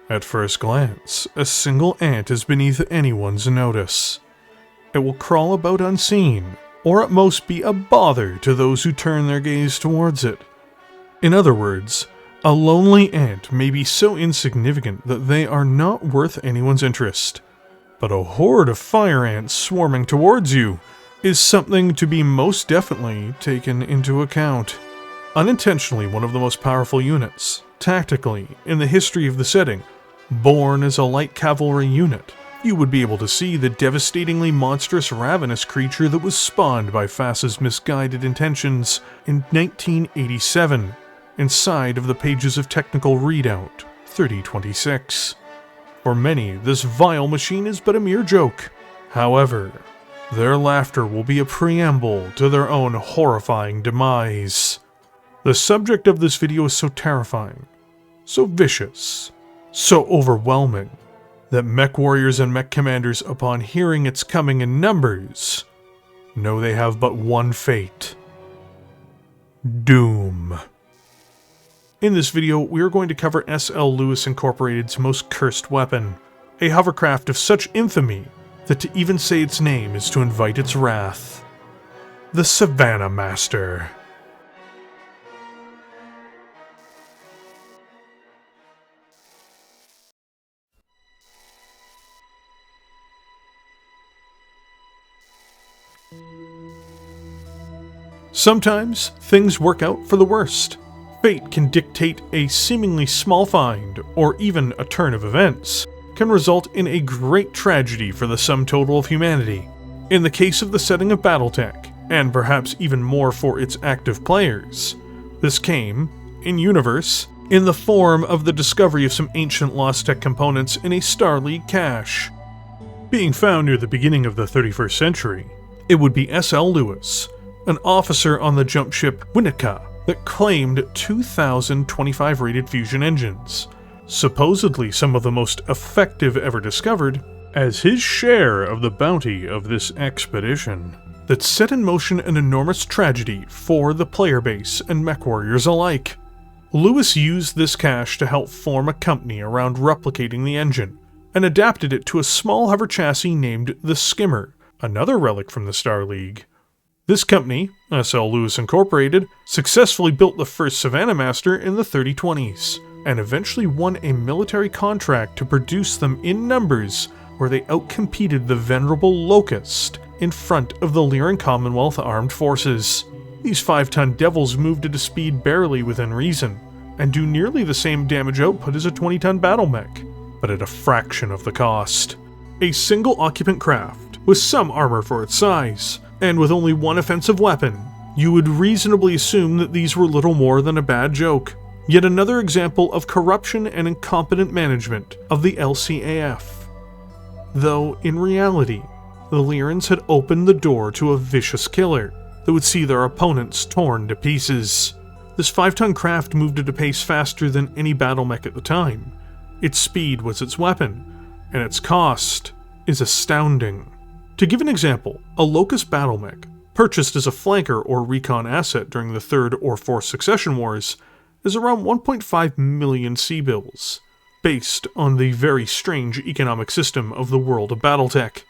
At first glance, a single ant is beneath anyone's notice. It will crawl about unseen, or at most be a bother to those who turn their gaze towards it. In other words, a lonely ant may be so insignificant that they are not worth anyone's interest. But a horde of fire ants swarming towards you is something to be most definitely taken into account. Unintentionally one of the most powerful units, tactically, in the history of the setting, born as a light cavalry unit, you would be able to see the devastatingly monstrous ravenous creature that was spawned by FAS's misguided intentions in 1987, inside of the pages of Technical Readout 3026. For many, this vile machine is but a mere joke. However, their laughter will be a preamble to their own horrifying demise. The subject of this video is so terrifying, so vicious, so overwhelming, that mech warriors and mech commanders, upon hearing its coming in numbers, know they have but one fate: doom. In this video, we are going to cover S.L. Lewis Incorporated's most cursed weapon, a hovercraft of such infamy that to even say its name is to invite its wrath: the Savannah Master. Sometimes things work out for the worst. Fate can dictate a seemingly small find, or even a turn of events, can result in a great tragedy for the sum total of humanity. In the case of the setting of Battletech, and perhaps even more for its active players, this came, in-universe, in the form of the discovery of some ancient lost tech components in a Star League cache. Being found near the beginning of the 31st century, it would be S.L. Lewis, an officer on the jump ship Winnetka, that claimed 2,025 rated fusion engines, supposedly some of the most effective ever discovered, as his share of the bounty of this expedition, that set in motion an enormous tragedy for the player base and mech warriors alike. Lewis used this cache to help form a company around replicating the engine, and adapted it to a small hover chassis named the Skimmer, another relic from the Star League. This company, S.L. Lewis Incorporated, successfully built the first Savannah Master in the 3020s, and eventually won a military contract to produce them in numbers where they outcompeted the venerable Locust in front of the Lyran Commonwealth armed forces. These 5-ton devils moved at a speed barely within reason, and do nearly the same damage output as a 20-ton battle mech, but at a fraction of the cost. A single occupant craft, with some armor for its size, and with only one offensive weapon, you would reasonably assume that these were little more than a bad joke. Yet another example of corruption and incompetent management of the LCAF. Though, in reality, the Lyrans had opened the door to a vicious killer that would see their opponents torn to pieces. This 5-ton craft moved at a pace faster than any battle mech at the time. Its speed was its weapon, and its cost is astounding. To give an example, a Locust battle mech, purchased as a flanker or recon asset during the 3rd or 4th Succession Wars, is around 1.5 million C-bills, based on the very strange economic system of the world of Battletech.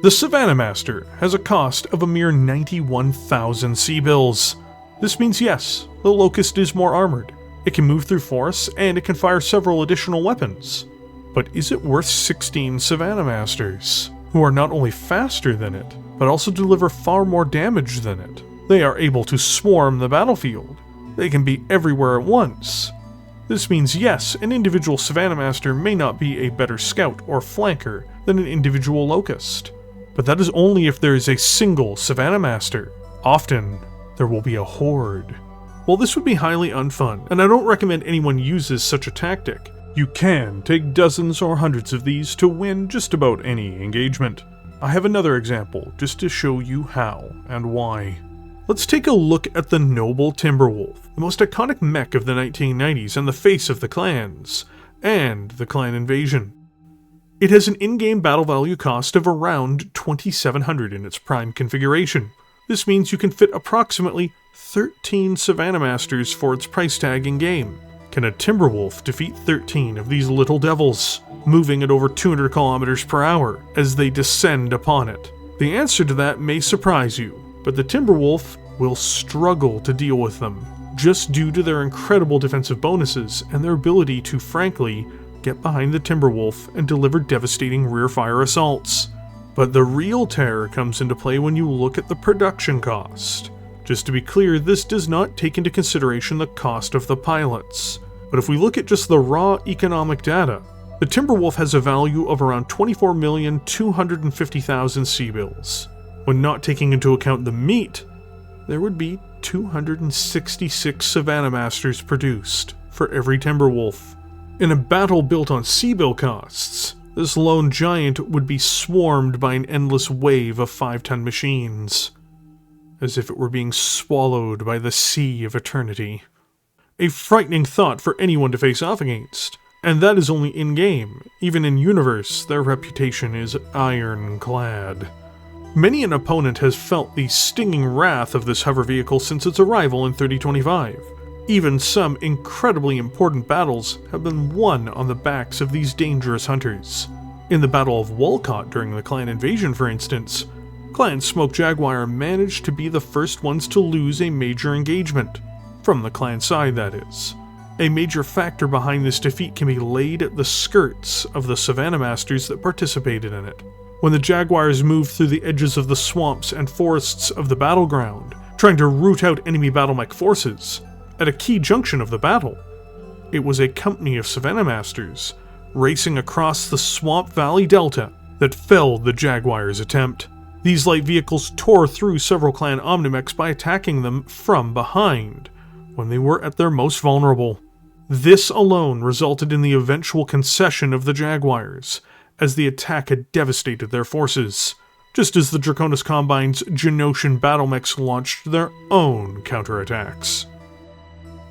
The Savannah Master has a cost of a mere 91,000 C-bills. This means yes, the Locust is more armored, it can move through forests, and it can fire several additional weapons. But is it worth 16 Savannah Masters, who are not only faster than it, but also deliver far more damage than it? They are able to swarm the battlefield. They can be everywhere at once. This means yes, an individual Savannah Master may not be a better scout or flanker than an individual Locust, but that is only if there is a single Savannah Master. Often, there will be a horde. While this would be highly unfun, and I don't recommend anyone uses such a tactic, you can take dozens or hundreds of these to win just about any engagement. I have another example just to show you how and why. Let's take a look at the Noble Timberwolf, the most iconic mech of the 1990s and the face of the clans, and the clan invasion. It has an in-game battle value cost of around 2,700 in its prime configuration. This means you can fit approximately 13 Savannah Masters for its price tag in-game. Can a Timberwolf defeat 13 of these little devils, moving at over 200 kilometers per hour as they descend upon it? The answer to that may surprise you, but the Timberwolf will struggle to deal with them, just due to their incredible defensive bonuses and their ability to, frankly, get behind the Timberwolf and deliver devastating rear-fire assaults. But the real terror comes into play when you look at the production cost. Just to be clear, this does not take into consideration the cost of the pilots. But if we look at just the raw economic data, the Timberwolf has a value of around 24,250,000 C-bills. When not taking into account the meat, there would be 266 Savannah Masters produced for every Timberwolf. In a battle built on C-bill costs, this lone giant would be swarmed by an endless wave of 5-ton machines, as if it were being swallowed by the sea of eternity. A frightening thought for anyone to face off against, and that is only in-game. Even in universe, their reputation is ironclad. Many an opponent has felt the stinging wrath of this hover vehicle since its arrival in 3025. Even some incredibly important battles have been won on the backs of these dangerous hunters. In the Battle of Walcott during the clan invasion, for instance, Clan Smoke Jaguar managed to be the first ones to lose a major engagement. From the clan side, that is. A major factor behind this defeat can be laid at the skirts of the Savannah Masters that participated in it. When the Jaguars moved through the edges of the swamps and forests of the battleground, trying to root out enemy battlemech forces, at a key junction of the battle, it was a company of Savannah Masters racing across the Swamp Valley Delta that felled the Jaguars' attempt. These light vehicles tore through several clan omnimechs by attacking them from behind, when they were at their most vulnerable. This alone resulted in the eventual concession of the Jaguars, as the attack had devastated their forces, just as the Draconis Combine's Genosian battlemechs launched their own counterattacks.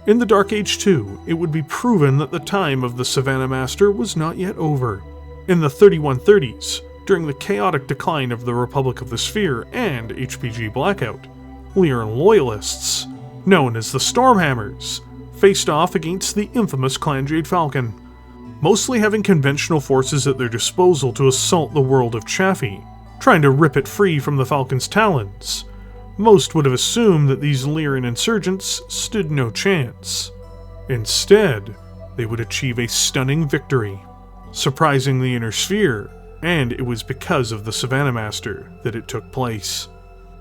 In the Dark Age 2, it would be proven that the time of the Savannah Master was not yet over. In the 3130s, during the chaotic decline of the Republic of the Sphere and HPG Blackout, Lyran loyalists, known as the Stormhammers, faced off against the infamous Clan Jade Falcon, mostly having conventional forces at their disposal to assault the world of Chaffee, trying to rip it free from the Falcon's talons. Most would have assumed that these Lyran insurgents stood no chance. Instead, they would achieve a stunning victory, surprising the Inner Sphere, and it was because of the Savannah Master that it took place.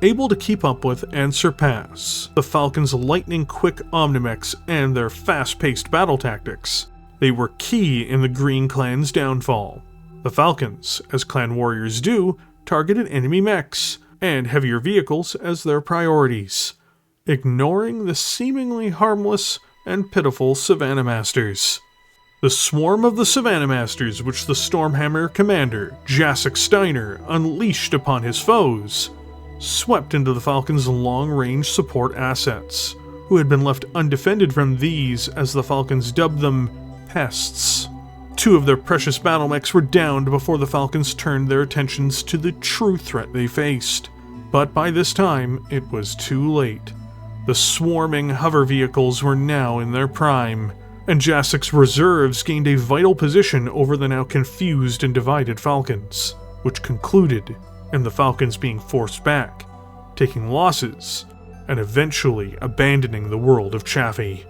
Able to keep up with and surpass the Falcon's lightning-quick omnimechs and their fast-paced battle tactics, they were key in the Green Clan's downfall. The Falcons, as clan warriors do, targeted enemy mechs and heavier vehicles as their priorities, ignoring the seemingly harmless and pitiful Savannah Masters. The swarm of the Savannah Masters, which the Stormhammer commander, Steiner, unleashed upon his foes, swept into the Falcon's long-range support assets, who had been left undefended from these as the Falcons dubbed them pests. Two of their precious battlemechs were downed before the Falcons turned their attentions to the true threat they faced. But by this time, it was too late. The swarming hover vehicles were now in their prime, and Jasek's reserves gained a vital position over the now confused and divided Falcons, which concluded in the Falcons being forced back, taking losses, and eventually abandoning the world of Chaffee.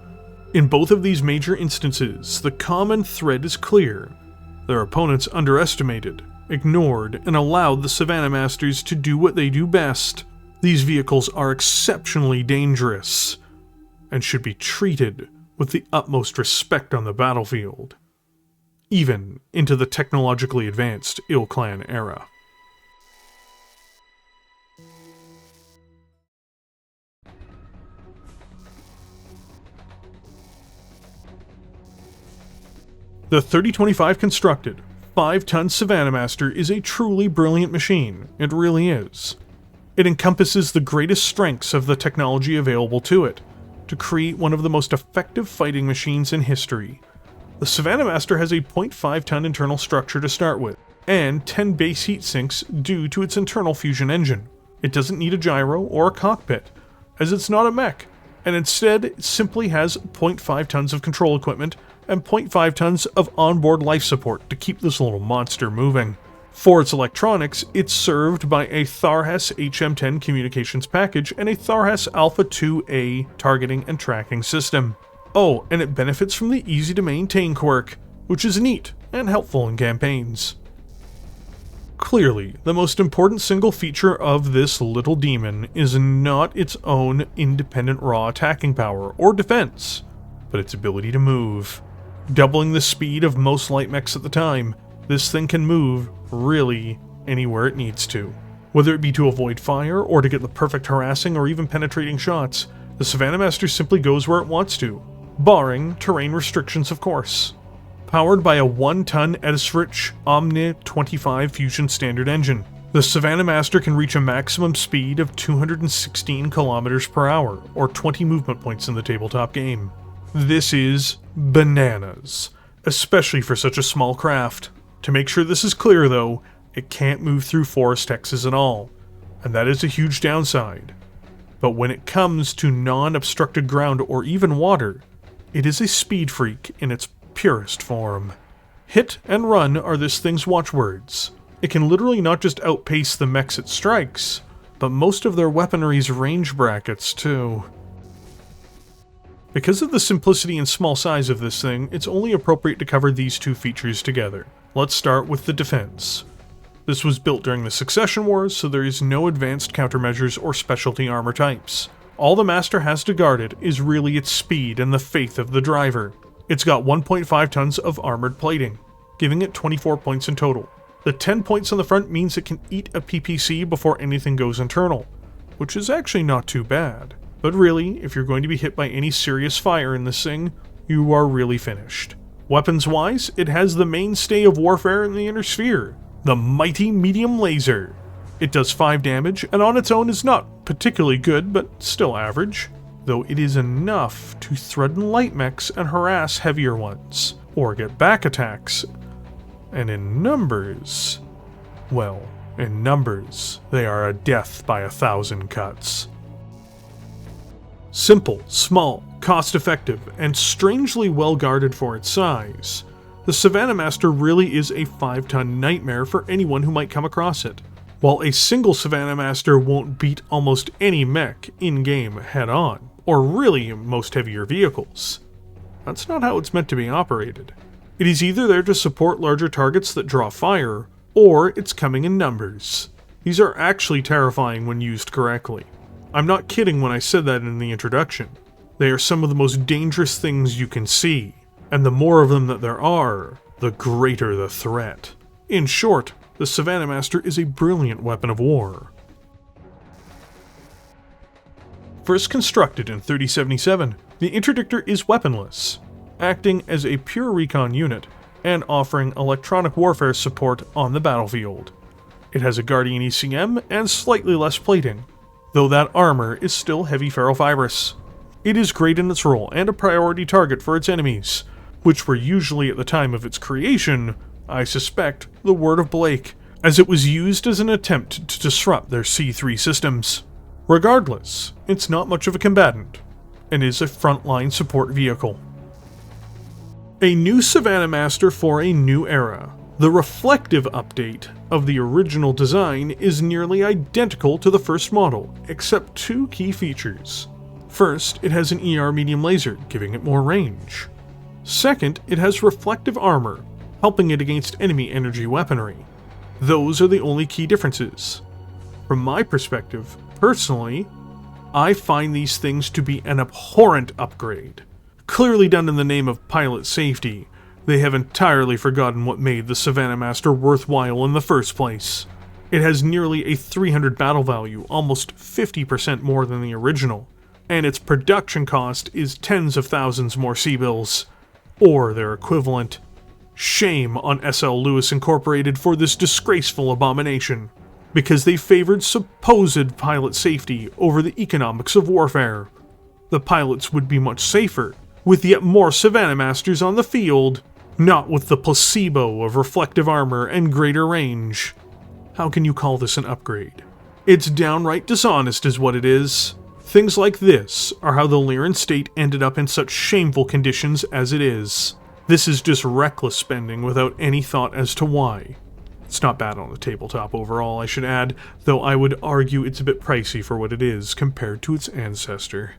In both of these major instances, the common thread is clear. Their opponents underestimated, ignored, and allowed the Savannah Masters to do what they do best. These vehicles are exceptionally dangerous, and should be treated with the utmost respect on the battlefield, even into the technologically advanced Ilclan era. The 3025 constructed, 5-ton Savannah Master is a truly brilliant machine. It really is. It encompasses the greatest strengths of the technology available to it, to create one of the most effective fighting machines in history. The Savannah Master has a 0.5-ton internal structure to start with, and 10 base heat sinks due to its internal fusion engine. It doesn't need a gyro or a cockpit, as it's not a mech, and instead it simply has 0.5 tons of control equipment and 0.5 tons of onboard life support to keep this little monster moving. For its electronics, it's served by a Tharhas HM10 communications package and a Tharhas Alpha 2A targeting and tracking system. Oh, and it benefits from the easy to maintain quirk, which is neat and helpful in campaigns. Clearly, the most important single feature of this little demon is not its own independent raw attacking power or defense, but its ability to move. Doubling the speed of most light mechs at the time, this thing can move really anywhere it needs to. Whether it be to avoid fire or to get the perfect harassing or even penetrating shots, the Savannah Master simply goes where it wants to, barring terrain restrictions of course. Powered by a 1-ton Edisrich Omni 25 Fusion Standard engine, the Savannah Master can reach a maximum speed of 216 km per hour, or 20 movement points in the tabletop game. This is bananas, especially for such a small craft. To make sure this is clear though, it can't move through forest hexes at all, and that is a huge downside. But when it comes to non-obstructed ground or even water, it is a speed freak in its purest form. Hit and run are this thing's watchwords. It can literally not just outpace the mechs it strikes, but most of their weaponry's range brackets too. Because of the simplicity and small size of this thing, it's only appropriate to cover these two features together. Let's start with the defense. This was built during the Succession Wars, so there is no advanced countermeasures or specialty armor types. All the Master has to guard it is really its speed and the faith of the driver. It's got 1.5 tons of armored plating, giving it 24 points in total. The 10 points on the front means it can eat a PPC before anything goes internal, which is actually not too bad. But really, if you're going to be hit by any serious fire in this thing, you are really finished. Weapons-wise, it has the mainstay of warfare in the Inner Sphere, the mighty medium laser. It does 5 damage, and on its own is not particularly good, but still average, though it is enough to threaten light mechs and harass heavier ones, or get back attacks. And in numbers, well, in numbers, they are a death by 1,000 cuts. Simple, small, cost-effective, and strangely well-guarded for its size, the Savannah Master really is a 5-ton nightmare for anyone who might come across it. While a single Savannah Master won't beat almost any mech in-game head-on, or really most heavier vehicles, that's not how it's meant to be operated. It is either there to support larger targets that draw fire, or it's coming in numbers. These are actually terrifying when used correctly. I'm not kidding when I said that in the introduction. They are some of the most dangerous things you can see, and the more of them that there are, the greater the threat. In short, the Savannah Master is a brilliant weapon of war. First constructed in 3077, the Interdictor is weaponless, acting as a pure recon unit and offering electronic warfare support on the battlefield. It has a Guardian ECM and slightly less plating, though that armor is still heavy ferrofibrous. It is great in its role and a priority target for its enemies, which were usually at the time of its creation, I suspect, the word of Blake, as it was used as an attempt to disrupt their C3 systems. Regardless, it's not much of a combatant, and is a frontline support vehicle. A new Savannah Master for a new era. The reflective update of the original design is nearly identical to the first model, except 2 key features. First, it has an ER medium laser, giving it more range. Second, it has reflective armor, helping it against enemy energy weaponry. Those are the only key differences. From my perspective, personally, I find these things to be an abhorrent upgrade. Clearly done in the name of pilot safety, they have entirely forgotten what made the Savannah Master worthwhile in the first place. It has nearly a 300 battle value, almost 50% more than the original, and its production cost is tens of thousands more C-bills, or their equivalent. Shame on S.L. Lewis Incorporated for this disgraceful abomination, because they favored supposed pilot safety over the economics of warfare. The pilots would be much safer, with yet more Savannah Masters on the field, not with the placebo of reflective armor and greater range. How can you call this an upgrade? It's downright dishonest is what it is. Things like this are how the Lyran state ended up in such shameful conditions as it is. This is just reckless spending without any thought as to why. It's not bad on the tabletop overall, I should add, though I would argue it's a bit pricey for what it is compared to its ancestor.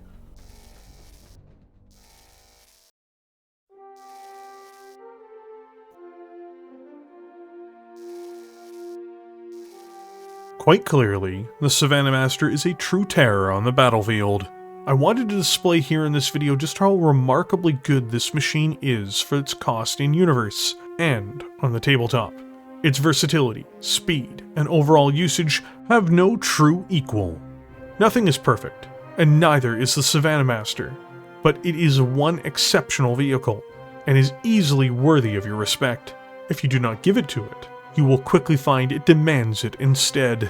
Quite clearly, the Savannah Master is a true terror on the battlefield. I wanted to display here in this video just how remarkably good this machine is for its cost in universe, and on the tabletop. Its versatility, speed, and overall usage have no true equal. Nothing is perfect, and neither is the Savannah Master, but it is one exceptional vehicle, and is easily worthy of your respect. If you do not give it to it, you will quickly find it demands it instead.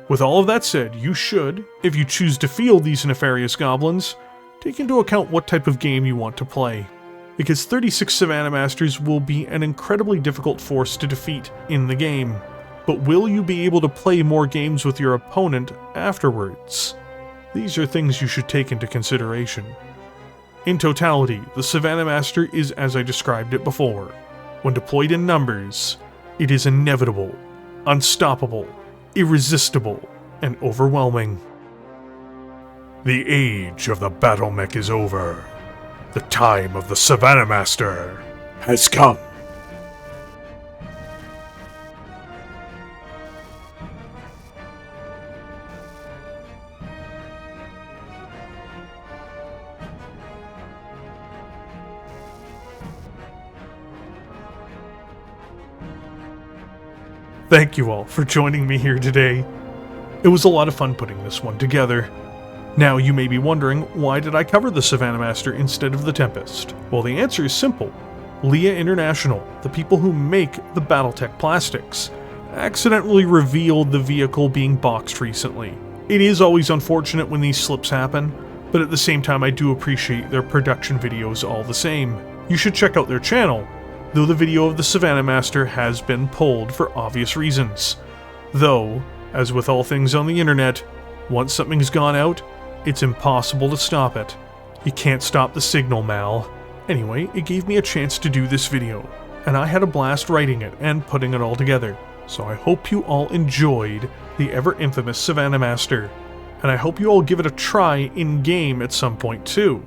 With all of that said, you should, if you choose to field these nefarious goblins, take into account what type of game you want to play, because 36 Savannah Masters will be an incredibly difficult force to defeat in the game, but will you be able to play more games with your opponent afterwards? These are things you should take into consideration. In totality, the Savannah Master is as I described it before. When deployed in numbers, it is inevitable, unstoppable, irresistible, and overwhelming. The age of the battle mech is over. The time of the Savannah Master has come. Thank you all for joining me here today. It was a lot of fun putting this one together. Now you may be wondering, why did I cover the Savannah Master instead of the Tempest? Well, the answer is simple. Lia International, the people who make the Battletech plastics, accidentally revealed the vehicle being boxed recently. It is always unfortunate when these slips happen, but at the same time I do appreciate their production videos all the same. You should check out their channel, though the video of the Savannah Master has been pulled for obvious reasons. Though, as with all things on the internet, once something's gone out, it's impossible to stop it. You can't stop the signal, Mal. Anyway, it gave me a chance to do this video, and I had a blast writing it and putting it all together, so I hope you all enjoyed the ever-infamous Savannah Master, and I hope you all give it a try in-game at some point too.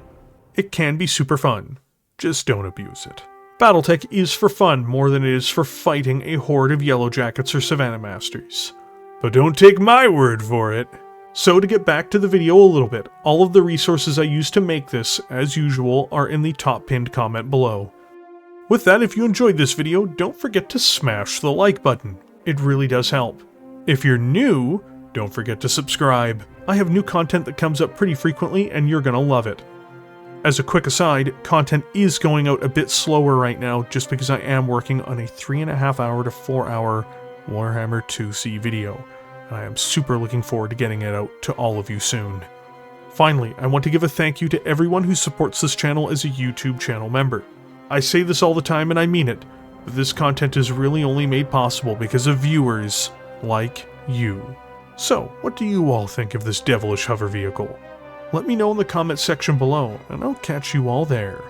It can be super fun, just don't abuse it. Battletech is for fun more than it is for fighting a horde of Yellow Jackets or Savannah Masters. But don't take my word for it. So to get back to the video a little bit, all of the resources I used to make this, as usual, are in the top pinned comment below. With that, if you enjoyed this video, don't forget to smash the like button. It really does help. If you're new, don't forget to subscribe. I have new content that comes up pretty frequently and you're gonna love it. As a quick aside, content is going out a bit slower right now just because I am working on a 3.5 hour to 4 hour Warhammer 2C video, and I am super looking forward to getting it out to all of you soon. Finally, I want to give a thank you to everyone who supports this channel as a YouTube channel member. I say this all the time and I mean it, but this content is really only made possible because of viewers like you. So, what do you all think of this devilish hover vehicle? Let me know in the comment section below, and I'll catch you all there.